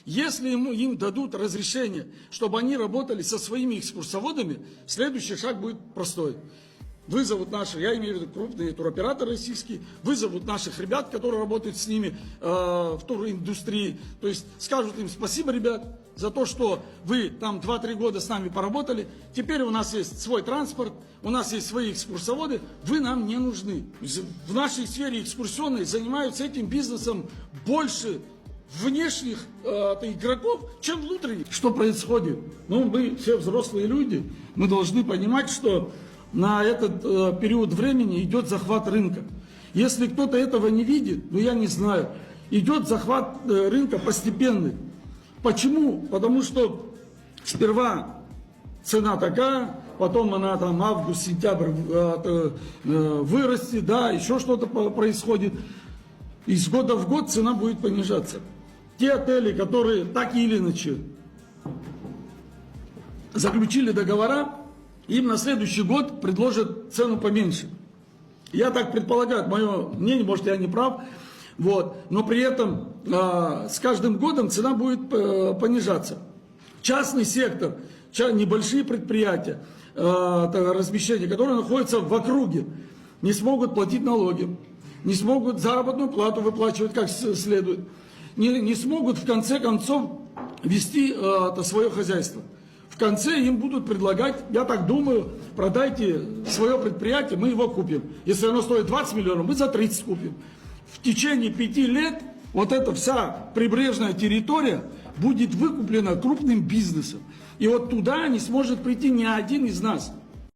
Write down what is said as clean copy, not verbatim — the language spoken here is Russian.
Если им дадут разрешение, чтобы они работали со своими экскурсоводами, следующий шаг будет простой. Вызовут наши, я имею в виду крупные туроператоры российские, вызовут наших ребят, которые работают с ними в туриндустрии. То есть скажут им: спасибо, ребят, за то, что вы там 2-3 года с нами поработали. Теперь у нас есть свой транспорт, у нас есть свои экскурсоводы, вы нам не нужны. В нашей сфере экскурсионной занимаются этим бизнесом больше внешних игроков, чем внутренних. Что происходит? Ну, мы все взрослые люди, мы должны понимать, что на этот период времени идет захват рынка. Если кто-то этого не видит, ну я не знаю, идет захват рынка постепенный. Почему? Потому что сперва цена такая, потом она там август, сентябрь вырастет, да, еще что-то происходит. И с года в год цена будет понижаться. Те отели, которые так или иначе заключили договора, им на следующий год предложат цену поменьше. Я так предполагаю, мое мнение, может я не прав, вот, но при этом с каждым годом цена будет понижаться. Частный сектор, небольшие предприятия, размещения, которые находятся в округе, не смогут платить налоги, не смогут заработную плату выплачивать как следует, не смогут в конце концов вести свое хозяйство. В конце им будут предлагать, я так думаю, продайте свое предприятие, мы его купим. Если оно стоит 20 миллионов, мы за 30 купим. В течение 5 лет вот эта вся прибрежная территория будет выкуплена крупным бизнесом. И вот туда не сможет прийти ни один из нас.